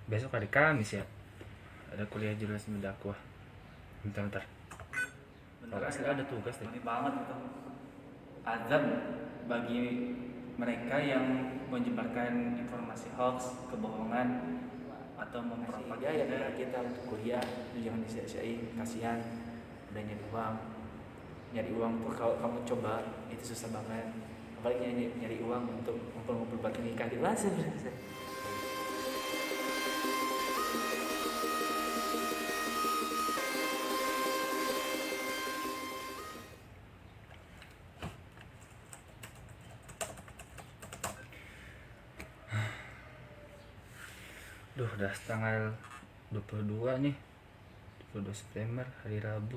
Besok hari Kamis ya, ada kuliah jurnalisme dakwah. Bentar. Kalau nggak salah ada tugas deh. Ngeri banget itu. Azab bagi mereka yang menyebarkan informasi hoax, kebohongan, atau Hidayah mempropaganda. kita untuk kuliah itu jangan disia-siain, kasihan udah nyari uang tuh kalau kamu coba itu susah banget, apalagi nyari uang untuk ngumpul-ngumpul buat nikah gitu. Udah tanggal 22 nih, 22 September, hari Rabu.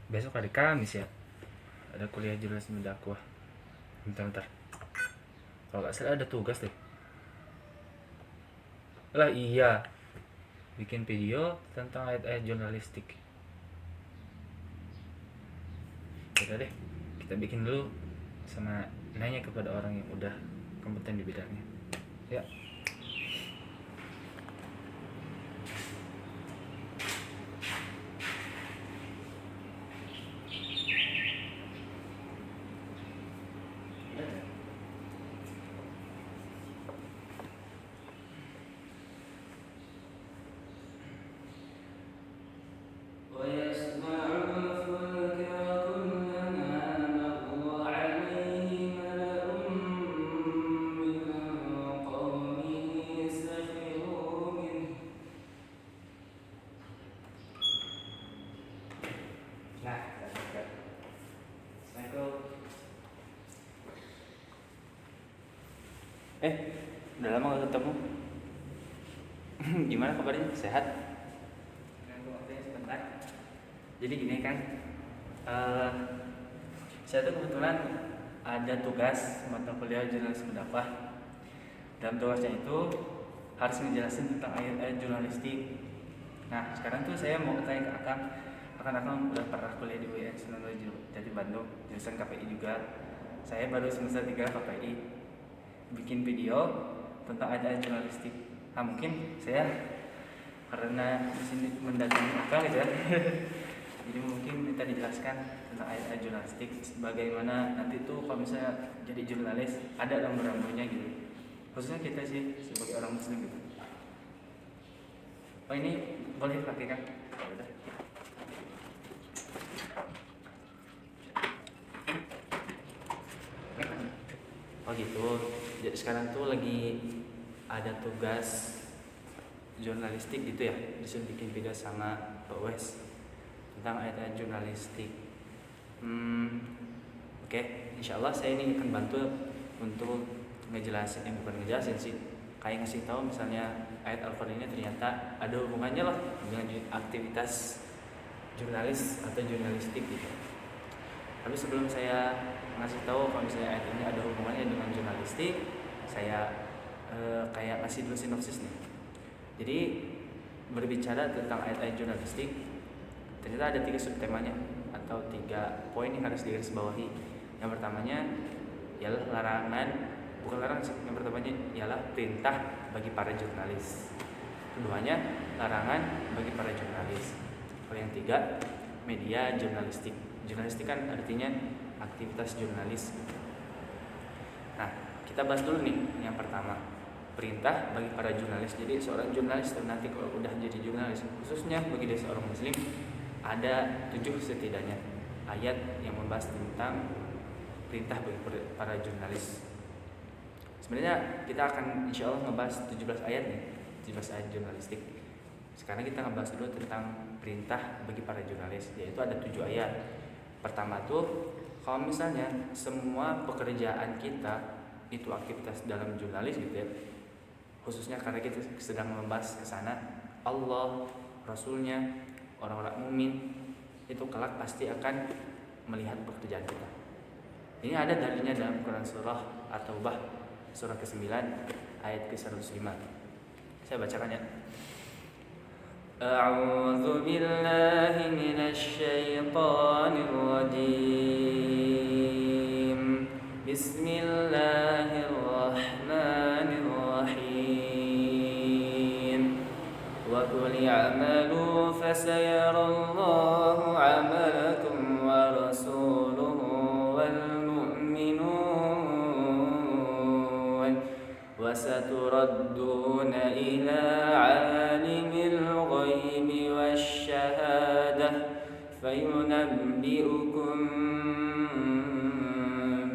Besok hari Kamis ya, ada kuliah jurnalisme dakwah. Bentar. Kalau nggak salah ada tugas deh. Lah iya, bikin video tentang ayat-ayat jurnalistik. Udah deh, kita bikin dulu sama nanya kepada orang yang udah kompeten di bidangnya. Ya. Udah lama gak ketemu. Gimana kabarnya? Sehat? Ganggu waktunya sebentar. Jadi gini kan, saya tuh kebetulan ada tugas mata kuliah jurnalisme dakwah. Dalam tugasnya itu harus ngejelasin tentang ayat-ayat jurnalistik. Nah sekarang tuh saya mau tanya ke Akang udah pernah kuliah di UIN Sunan Jati Bandung, jurusan KPI juga. Saya baru semester 3 KPI, bikin video tentang ayat-ayat jurnalistik. Nah mungkin saya karena di sini mendatangi Akang gitu ya. Jadi mungkin minta dijelaskan tentang ayat-ayat jurnalistik, bagaimana nanti tuh kalau misalnya jadi jurnalis ada rambu-rambunya gitu. Khususnya kita sih sebagai orang muslim gitu. Oh ini boleh praktikan? Oh, udah. Oh gitu. Jadi sekarang tuh lagi ada tugas jurnalistik gitu ya, disuruh bikin video sama Pak Wes tentang ayat-ayat jurnalistik. Oke. Insyaallah saya ini akan bantu untuk ngejelasin, bukan ngejelasin sih, kayak ngasih tahu misalnya ayat Al-Qur'an ini ternyata ada hubungannya lah dengan aktivitas jurnalis atau jurnalistik gitu. Tapi sebelum saya ngasih tahu kalau misalnya ayat ini ada hubungannya dengan jurnalistik, saya kayak ngasih dulu sinopsis nih. Jadi berbicara tentang ayat-ayat jurnalistik, ternyata ada 3 subtemanya atau 3 poin yang harus digarisbawahi. Yang pertamanya ialah larangan, bukan larangan sih. Yang pertamanya ialah perintah bagi para jurnalis. Keduanya larangan bagi para jurnalis. Kalau yang 3, media jurnalistik. Jurnalistik kan artinya aktivitas jurnalis. Nah, kita bahas dulu nih yang pertama, perintah bagi para jurnalis. Jadi seorang jurnalis nanti kalau udah jadi jurnalis, khususnya bagi dia seorang muslim, ada 7 setidaknya ayat yang membahas tentang perintah bagi para jurnalis. Sebenarnya kita akan insya Allah ngebahas 17 ayat nih, 17 ayat jurnalistik. Sekarang kita ngebahas dulu tentang perintah bagi para jurnalis, yaitu ada 7 ayat. Pertama tuh, kalau misalnya semua pekerjaan kita itu aktivitas dalam jurnalis gitu ya, khususnya karena kita sedang membahas ke sana, Allah, Rasulnya, orang-orang mukmin itu kelak pasti akan melihat pekerjaan kita. Ini ada dalilnya dalam Quran surah At-Taubah surah ke-9 ayat ke-105. Saya bacakan ya. A'udzu billahi minasy syaithanir rajim. Bismillahirrahmanirrahim. اعملوا فسيرى الله عملكم ورسوله والمؤمنون وستردون إلى عالم الغيب والشهادة فينبئكم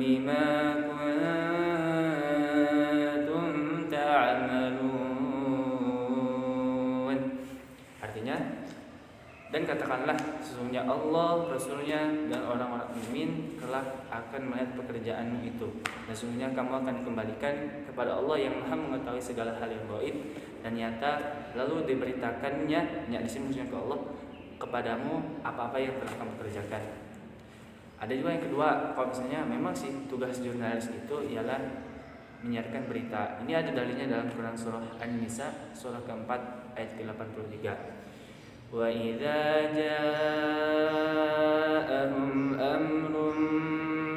بما كنتم تعملون. Artinya, dan katakanlah sesungguhnya Allah, Rasulnya dan orang-orang mukmin kelak akan melihat pekerjaanmu itu, dan sesungguhnya kamu akan dikembalikan kepada Allah yang Maha mengetahui segala hal yang gaib dan nyata, lalu diberitakannya, di sini maksudnya ke Allah, kepadamu apa-apa yang telah kamu kerjakan. Ada juga yang kedua, kalau misalnya memang sih tugas jurnalis itu ialah menyiarkan berita. Ini ada dalilnya dalam Quran surah An-Nisa surah keempat ayat ke-83. Wa idza ja'ahum amrun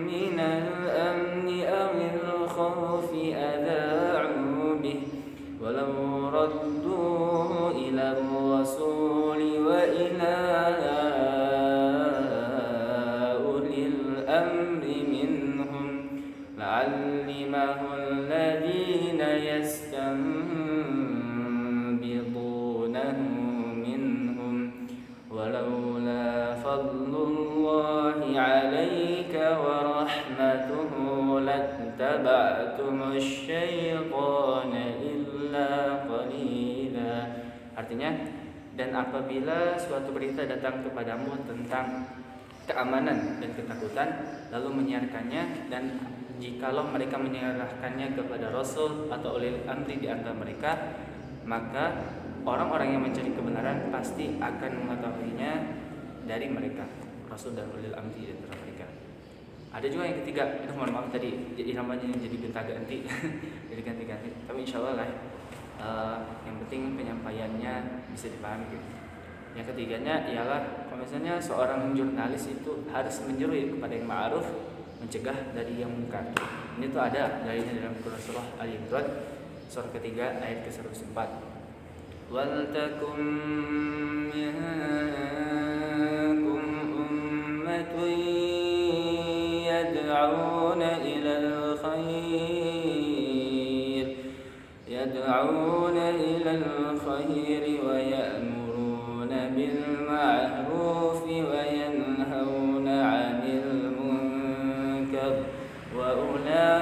minal amni awil khawfi adha'u bih walau radduhu ila rasuli wa ila ulil amri minhum la'allimahu alladhina yastanbitunahu ولولا فضل الله عليك ورحمته لاتبعتم الشيطان إلا قليلا. Artinya, dan apabila suatu berita datang kepadamu tentang keamanan dan ketakutan, lalu menyiarkannya, dan jikalau mereka menyerahkannya kepada Rasul atau ulil amri di antara mereka, maka orang-orang yang mencari kebenaran pasti akan mengetahuinya dari mereka, Rasul dan ulil amri di antara mereka. Ada juga yang ketiga, itu mohon maaf tadi jadi namanya jadi gonta-ganti, jadi ganti-ganti. Tapi insya Allah lah, yang penting penyampaiannya bisa dipahami gitu. Yang ketiganya ialah kalau misalnya seorang jurnalis itu harus menyeru kepada yang ma'ruf, mencegah dari yang munkar. Ini tuh ada dalilnya dalam surah Al-Imran surah ketiga ayat ke-104. وَلْتَكُنْ مِنْكُمْ أُمَّةٌ يَدْعُونَ إِلَى الْخَيْرِ وَيَأْمُرُونَ بِالْمَعْرُوفِ وَيَنْهَوْنَ عَنِ الْمُنْكَرِ وَأُولَئِكَ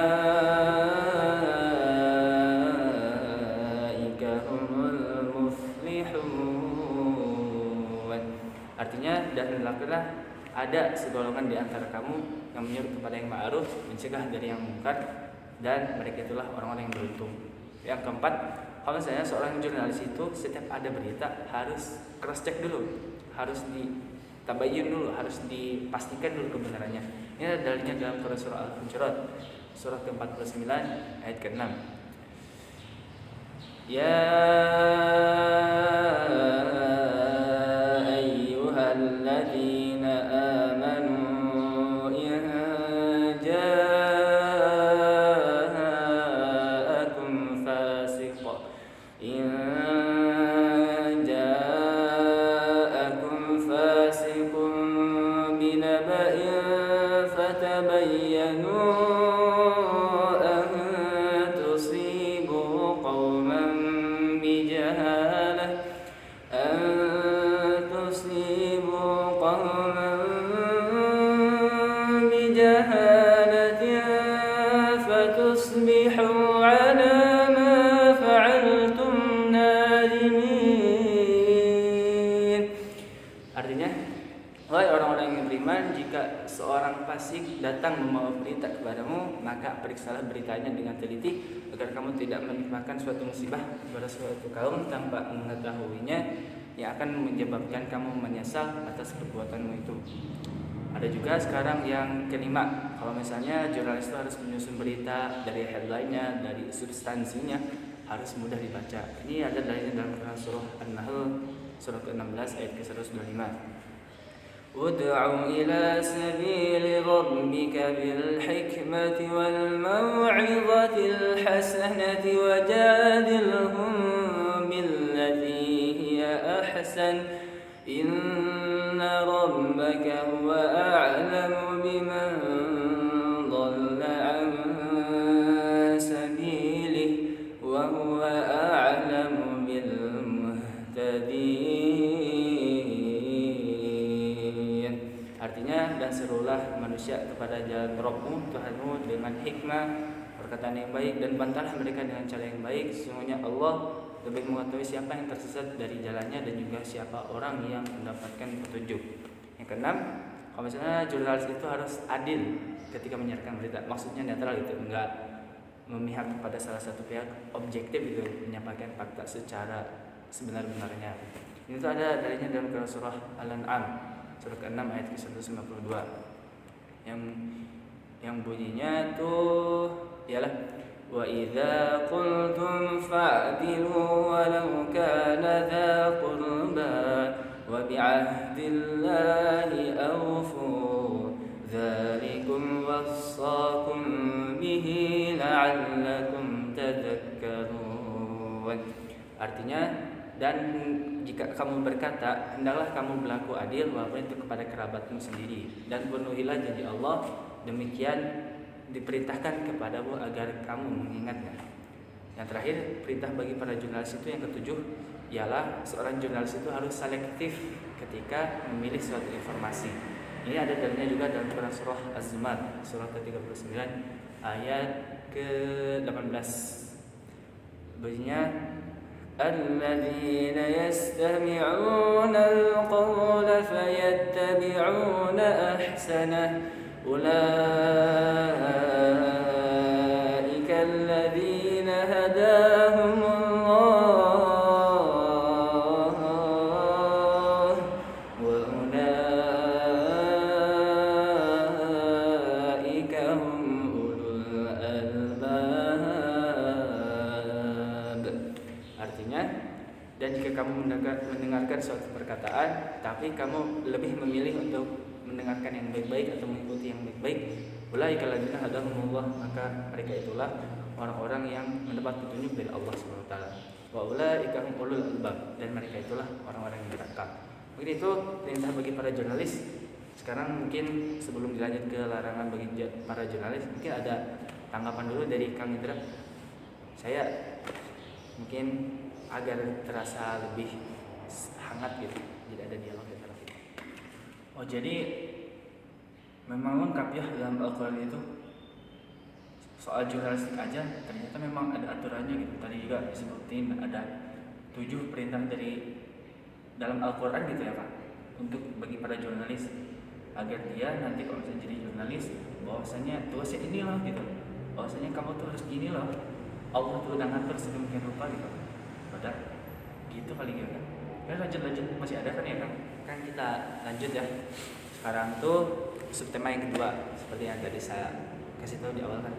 هُمُ المفلحون. Artinya, dan hendaklah ada segolongan di antara kamu yang menyuruh kepada yang ma'ruf, mencegah dari yang munkar, dan mereka itulah orang-orang yang beruntung. Yang keempat, kalau misalnya seorang jurnalis itu setiap ada berita harus cross check dulu, harus ditabayun dulu, harus dipastikan dulu kebenarannya. Ini ada dalilnya dalam surah Al-Hujurat surah ke-49 ayat ke-6. Ya ayyuhalladzina amanu in ja'akum fasiqun binaba'in fatabayyanu jika seorang fasik datang membawa berita kepadamu, maka periksalah beritanya dengan teliti agar kamu tidak menimpakan suatu musibah kepada suatu kaum tanpa mengetahuinya yang akan menyebabkan kamu menyesal atas perbuatanmu itu. Ada juga sekarang yang kelima, kalau misalnya jurnalis itu harus menyusun berita dari headline-nya, dari substansinya harus mudah dibaca. Ini ada dalilnya dalam surah An-Nahl surah ke-16 ayat ke-125. Ud'u ila sabili rabbika bil hikmati wal maw'izatil hasanati wajadilhum billati hiya أحسن إن ربك هو أعلم بمن ضل عن سبيله وهو أعلم بالمهتدين. Artinya, dan serulah manusia kepada jalan Rabbmu Tuhanmu dengan hikmah, perkataan yang baik, dan bantahlah mereka dengan cara yang baik. Sesungguhnya Allah lebih mengetahui siapa yang tersesat dari jalannya dan juga siapa orang yang mendapatkan petunjuk. Yang keenam, kalau misalnya jurnalis itu harus adil ketika menyiarkan berita, maksudnya netral itu, enggak memihak kepada salah satu pihak, objektif itu, menyampaikan fakta secara sebenar-benarnya. Ini tuh ada dalilnya dalam surah Al-An'am surah ke-6 ayat ke-152 yang bunyinya tuh ialah wa idza qultum fa'dilu walau kana dza qurba wa bi'ahdillahi awfu dzalikum wassaqum bihi la'allakum tadhakkarun. Artinya, dan jika kamu berkata, hendaklah kamu berlaku adil walaupun itu kepada kerabatmu sendiri, dan penuhilah janji Allah, demikian diperintahkan kepadamu agar kamu mengingatnya. Yang terakhir, perintah bagi para jurnalis itu yang ketujuh ialah seorang jurnalis itu harus selektif ketika memilih suatu informasi. Ini ada dalilnya juga dalam Quran surah Az-Zumar surah ke-39 ayat ke-18. Bunyinya الذين يستمعون القول فيتبعون أحسنه أولئك الذين هداهم الله وأولئك هم أولو الألباب. Artinya, dan jika kamu mendengarkan suatu perkataan tapi kamu lebih memilih untuk mendengarkan yang baik-baik atau mengikuti yang baik-baik, ulaika alladzina hadahumullah, maka mereka itulah orang-orang yang mendapat petunjuk dari Allah Subhanahu wa taala. Wa ulaika hum ulul albab, dan mereka itulah orang-orang yang berakal. Mungkin itu perintah bagi para jurnalis. Sekarang mungkin sebelum dilanjut ke larangan bagi para jurnalis, mungkin ada tanggapan dulu dari Kang Indra. Saya mungkin agar terasa lebih hangat gitu, tidak ada dialog antara kita. Oh, jadi memang lengkap ya dalam Al-Quran itu. Soal jurnalistik aja ternyata memang ada aturannya gitu. Tadi juga disebutin ada 7 perintah dari dalam Al-Quran gitu ya Pak, untuk bagi para jurnalis agar dia nanti kalau misalnya jadi jurnalis bahwasanya tugasnya inilah gitu, bahwasanya kamu tuh harus gini loh, Allah tuh udah ngatur sedemikian rupa gitu. Padahal gitu kali gitu kan. Ya lanjut masih ada kan ya Kang? Kan kita lanjut ya. Sekarang tuh subtema yang kedua, seperti yang tadi saya kasih tahu di awal kan.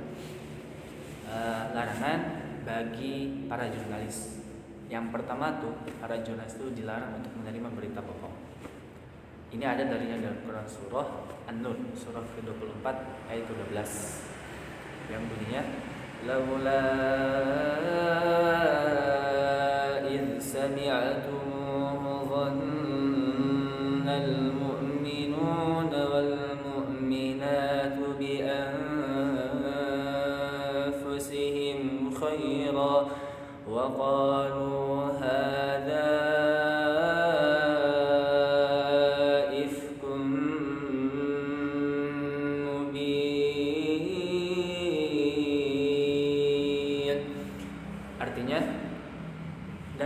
Larangan bagi para jurnalis. Yang pertama tuh, para jurnalis itu dilarang untuk menerima berita bohong. Ini ada darinya dalam Quran surah An-Nur surah ke-24 ayat 12 yang bunyinya laula id sami'tum dhannal mu'minuna wal mu'minatu bi anfusihim khaira wa qalu hadha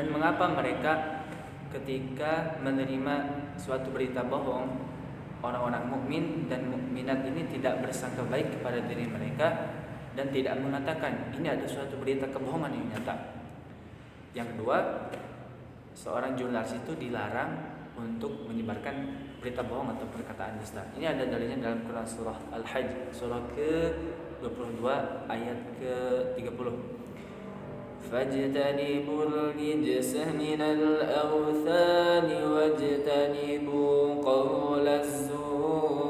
mengapa mereka ketika menerima suatu berita bohong, orang-orang mukmin dan mukminat ini tidak bersangka baik kepada diri mereka dan tidak mengatakan ini ada suatu berita kebohongan yang nyata. Yang kedua, seorang jurnalis itu dilarang untuk menyebarkan berita bohong atau perkataan dusta. Ini ada dalilnya dalam Quran surah Al-Hajj surah ke-22 ayat ke-30. فاجتنبوا الرجس من الأوثان واجتنبوا قول الزور.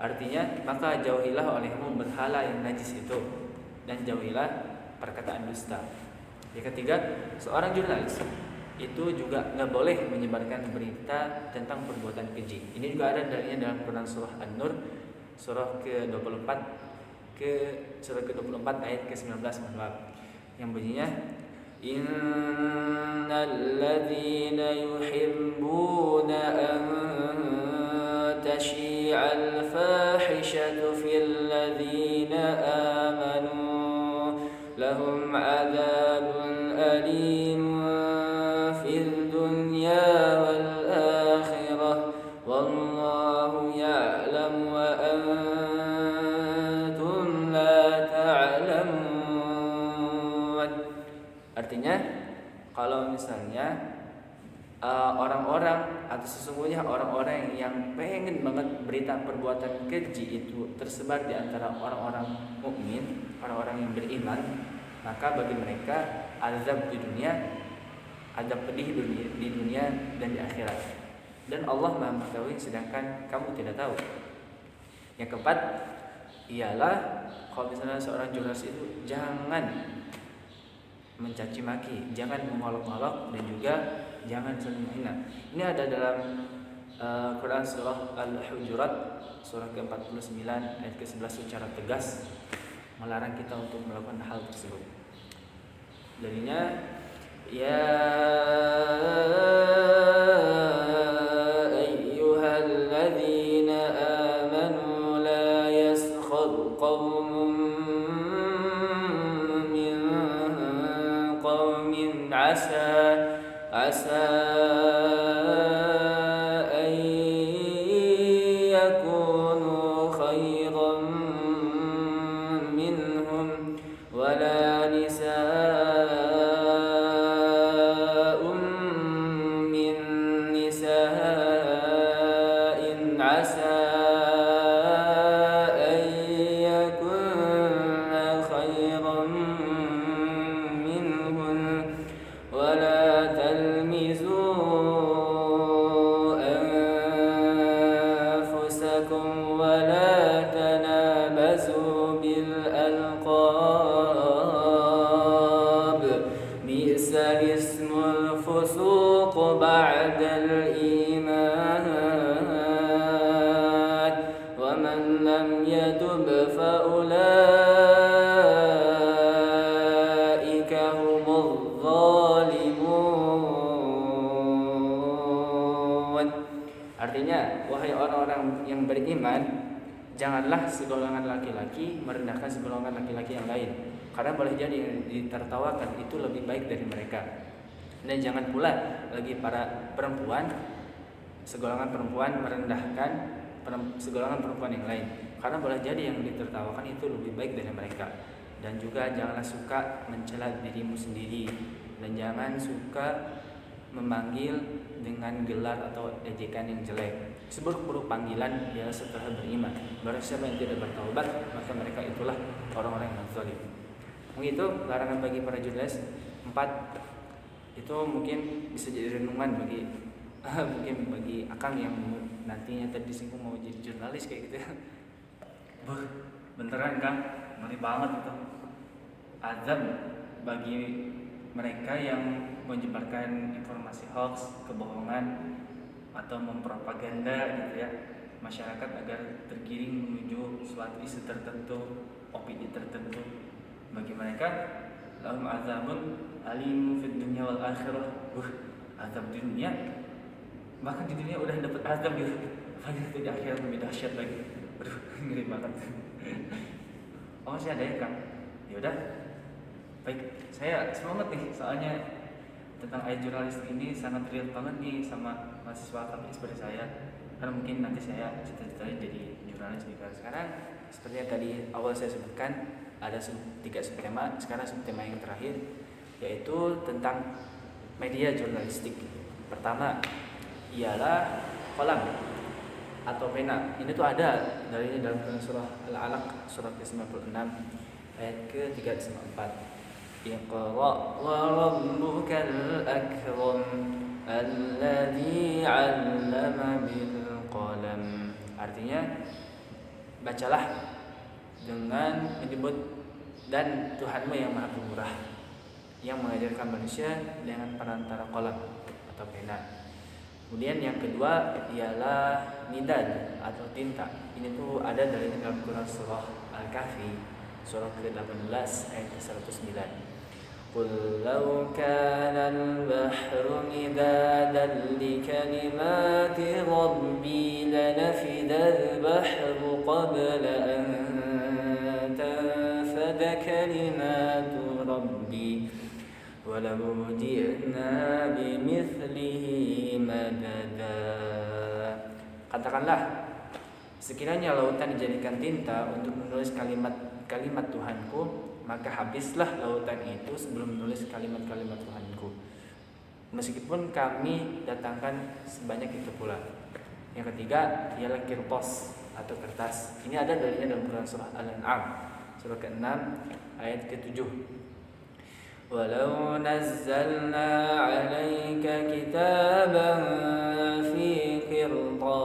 Artinya, maka jauhilah olehmu berhala yang najis itu dan jauhilah perkataan dusta. Yang ketiga, seorang jurnalis itu juga nggak boleh menyebarkan berita tentang perbuatan keji. Ini juga ada dalilnya dalam Quran surah An-Nur surah ke-24 ayat ke-19 yang bunyinya innal ladzina yuhibbuna an tashi'al fahishatu fil ladzina amanu lahum 'adzabun alim fid dunya wal akhirah wallahu ya'lam wa antum la ta'lamun. Artinya kalau misalnya orang-orang atau sesungguhnya orang-orang yang pengen banget berita perbuatan keji itu tersebar di antara orang-orang mukmin, orang-orang yang beriman, maka bagi mereka azab di dunia, azab pedih di dunia dan di akhirat. Dan Allah Maha mengetahui sedangkan kamu tidak tahu. Yang keempat ialah kalau misalnya seorang jurnalis itu jangan mencaci maki, jangan mengolok-olok dan juga jangan saling menghina. Ini ada dalam Quran surah Al-Hujurat surah ke-49 ayat ke-11 secara tegas melarang kita untuk melakukan hal tersebut. Darinya ya ayyuhalladzina amanu la yaskhar qaumun min qaumin asa an yakunu khairan minhum wala nisa'un min nisa'in asa an yakunna khairan minhum wala talmizu anfusakum wala tanabazu bil alqab bi'sal ismul fusuq ba'dal iman wa man lam yatub fa ulaika humudz zalimun. Artinya, wahai orang-orang yang beriman, janganlah segolongan laki-laki merendahkan segolongan laki-laki yang lain, karena boleh jadi yang ditertawakan itu lebih baik dari mereka. Dan jangan pula bagi para perempuan, segolongan perempuan merendahkan segolongan perempuan yang lain, karena boleh jadi yang ditertawakan itu lebih baik dari mereka. Dan juga janganlah suka mencela dirimu sendiri, dan jangan suka memanggil dengan gelar atau ejekan yang jelek. Seburuk-buruk panggilan ya setelah beriman. Barang siapa yang tidak bertaubat, maka mereka itulah orang-orang yang zalim. Begitu larangan bagi para jurnalis. 4 itu mungkin bisa jadi renungan bagi mungkin bagi akang yang nantinya tadi disinggung mau jadi jurnalis kayak gitu ya. Beneran Kang, ngeri banget itu. Azab bagi mereka yang menyebarkan informasi hoax, kebohongan atau mempropaganda gitu ya masyarakat agar tergiring menuju suatu isu tertentu, opini tertentu. Bagi mereka lahum azabun alim fid dunya wal akhirah. Azab di dunia, bahkan di dunia udah dapat azab gitu. Apalagi di akhirat lebih dahsyat lagi. Aduh, ngeri banget. Oh, masih ada ya Kang? Ya udah. Baik, saya semangat nih soalnya tentang ayat jurnalistik ini sangat real banget nih sama mahasiswa kami seperti saya. Karena mungkin nanti saya cita-citanya jadi jurnalis juga. Sekarang seperti yang tadi awal saya sebutkan, ada 3 subtema. Sekarang subtema yang terakhir yaitu tentang media jurnalistik. Pertama ialah kolam atau pena. Ini tuh ada dari dalam surah Al-Alaq surah ke-96 ayat ke-3-4. Iqra wa rabbukal akram alladzi 'allama bil qalam. Artinya bacalah dengan menyebut dan Tuhanmu yang Maha Pemurah. yang mengajarkan manusia dengan perantara qalam atau pena. Kemudian yang kedua ialah midad atau tinta. Ini tuh ada dari dalam Quran surah Al-Kahfi surah ke-18 ayat ke-109. Qul law kana al-bahru midadan li kalimati rabbi lanafida al-bahru qabla an tanfada kalimatu rabbi walau ji'na bimithlihi madada. Katakanlah, sekiranya lautan dijadikan tinta untuk menulis kalimat Tuhanku, maka habislah lautan itu sebelum menulis kalimat-kalimat Tuhanku, meskipun kami datangkan sebanyak itu pula. Yang ketiga ialah kirtos atau kertas. Ini ada darinya dalam Quran surah Al-An'am surah ke-6 ayat ke-7. Walau nazzalna 'alaika kitaban fi qirtasin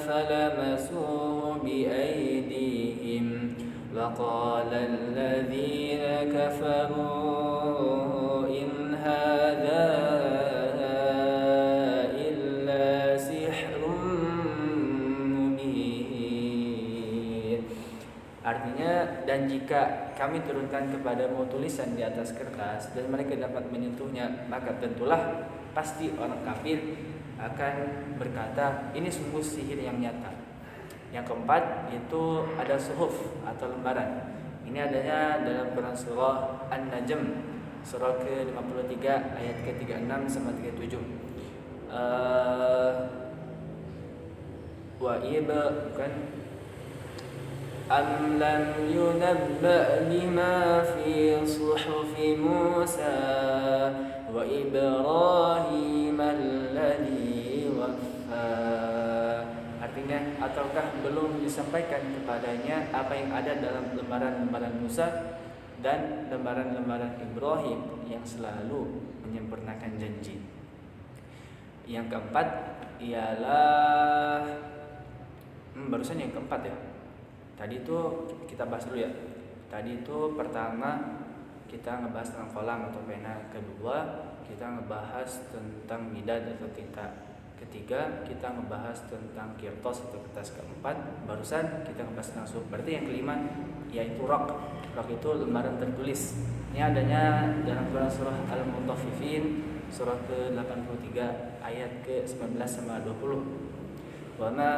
falamasuhu biaydihim laqala alladhina kafaru in hadha illa sihrun mubin. Artinya, dan jika kami turunkan kepadamu tulisan di atas kertas dan mereka dapat menyentuhnya, maka tentulah pasti orang kafir akan berkata, ini sungguh sihir yang nyata. Yang keempat itu ada suhuf atau lembaran. Ini adanya dalam Quran surah An-Najm surah ke-53 ayat ke-36 sama 37. Bukan am lam yunabba bima fi suhufi Musa wa Ibrahim alladhi waffa. Artinya, ataukah belum disampaikan kepadanya apa yang ada dalam lembaran-lembaran Musa dan lembaran-lembaran Ibrahim yang selalu menyempurnakan janji. Yang keempat ialah barusan yang keempat ya. Tadi itu kita bahas dulu ya. Tadi itu pertama kita ngebahas tentang kolam atau pena. Kedua kita ngebahas tentang midad atau tinta. Ketiga kita ngebahas tentang kirtos atau kertas. Keempat barusan kita ngebahas tentang suhuf. Berarti yang kelima yaitu raq. Raq itu lembaran tertulis. Ini adanya dalam Quran surah Al-Mutaffifin surah ke-83 ayat ke-19 sama 20. Wa ma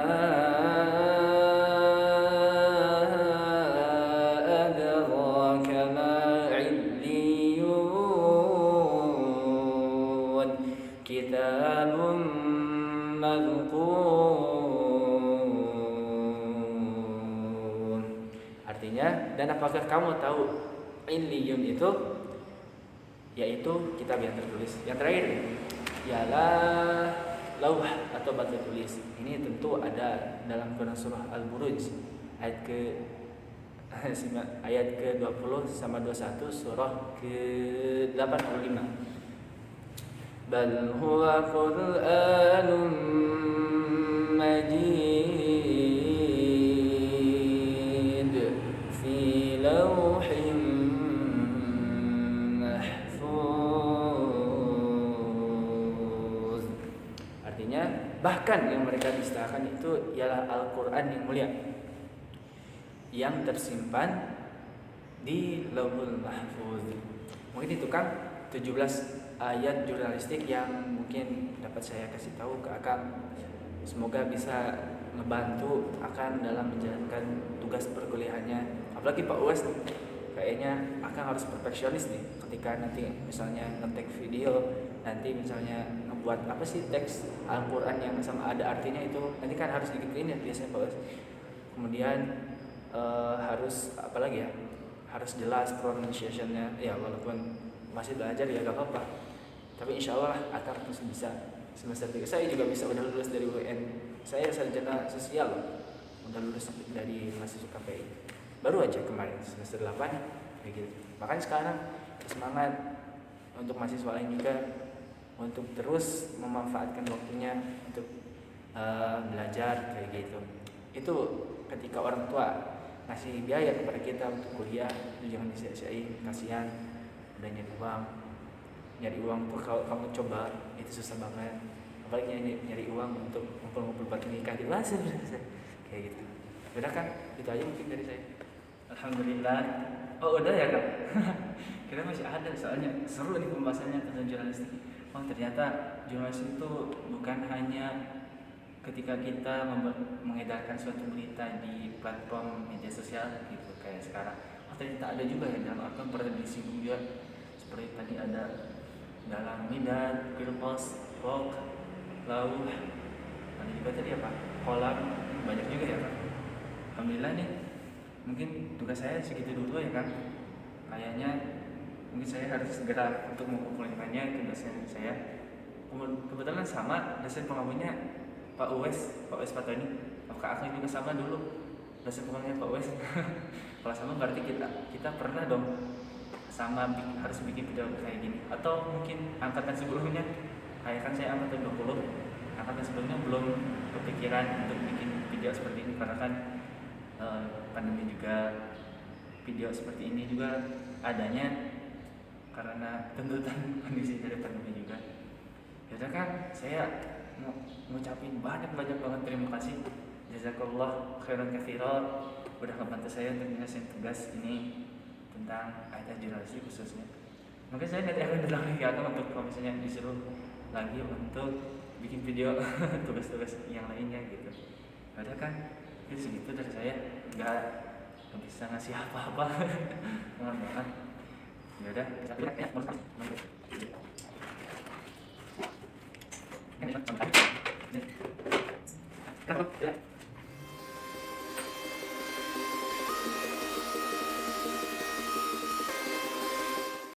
adraka ma 'illiyun kitabun madhkur. Artinya, dan apakah kamu tahu illiyun itu yaitu kitab yang tertulis. Yang terakhir ialah lauh atau batu tulis. Ini tentu ada dalam Quran surah Al-Buruj ayat ke-20 sama 21 surah ke-85. Bal huwa Qur'anun Majid fi lauhin mahfuz. Artinya, bahkan yang mereka dustakan itu ialah Al-Quran yang mulia yang tersimpan di Lauhul Mahfuz. Mungkin itu kan 17 ayat jurnalistik yang mungkin dapat saya kasih tahu ke Akang. Semoga bisa membantu Akang dalam menjalankan tugas perkuliahannya. Apalagi Pak Uwais nih, kayaknya Akang harus perfeksionis nih ketika nanti misalnya nge-take video, nanti misalnya ngebuat apa sih teks Al-Quran yang sama ada artinya itu, nanti kan harus digituin ya biasanya Pak Uwais. Kemudian harus apa lagi ya, harus jelas pronunciation-nya ya, walaupun masih belajar ya gak apa-apa, tapi insya Allah akan bisa semester 3. Saya juga bisa udah lulus dari UN. Saya sarjana sosial udah lulus dari mahasiswa KPI baru aja kemarin semester 8 kayak gitu. Makanya sekarang semangat untuk mahasiswa lain juga untuk terus memanfaatkan waktunya untuk belajar kayak gitu. Itu ketika orang tua ngasih biaya kepada kita untuk kuliah, itu jangan disia-siain, kasihan udah nyari uang tuh kalau kamu coba itu susah banget, apalagi nyari uang untuk ngumpul-ngumpul buat nikah di luar kayak gitu. Udah kan, itu aja mungkin dari saya. Alhamdulillah. Oh udah ya kak? Kita masih ada soalnya seru nih pembahasannya tentang jurnalistik. Oh ternyata jurnalistik itu bukan hanya ketika kita mengedarkan suatu berita di platform media sosial gitu kayak sekarang. Oh ternyata ada juga ya dalam akun pernah disinggung juga seperti tadi ada dalam Midan, Pilpos, Blog, Lauh, ada juga tadi apa? Kolam, banyak juga ya kak. Alhamdulillah nih, mungkin tugas saya segitu dulu ya kan. Kayaknya mungkin saya harus segera untuk mengumpulkannya ke dosen saya. Kebetulan sama dosen pengabunya Pak Uwes Fatoni. Apakah aku juga sama dulu dosen pengabunya Pak Uwes? Kalau sama berarti kita pernah dong sama harus bikin video kayak gini. Atau mungkin angkatan sebelumnya, kayak kan saya angkatan 20, angkatan sebelumnya belum kepikiran untuk bikin video seperti ini karena kan pandemi juga. Video seperti ini juga adanya karena tuntutan kondisi dari pandemi juga. Yaudah kan, saya mau ngucapin banyak banget terima kasih. Jazakallah khairan katsiran udah ngebantu saya untuk nyelesain tugas ini tentang ayat jurnalistik khususnya. Mungkin saya nanti akan datang lagi untuk kalau misalnya disuruh lagi untuk bikin video tugas-tugas yang lainnya gitu. Yaudah kan, itu segitu dari saya. Nggak bisa ngasih apa-apa. Mohon maaf. Yaudah, ya.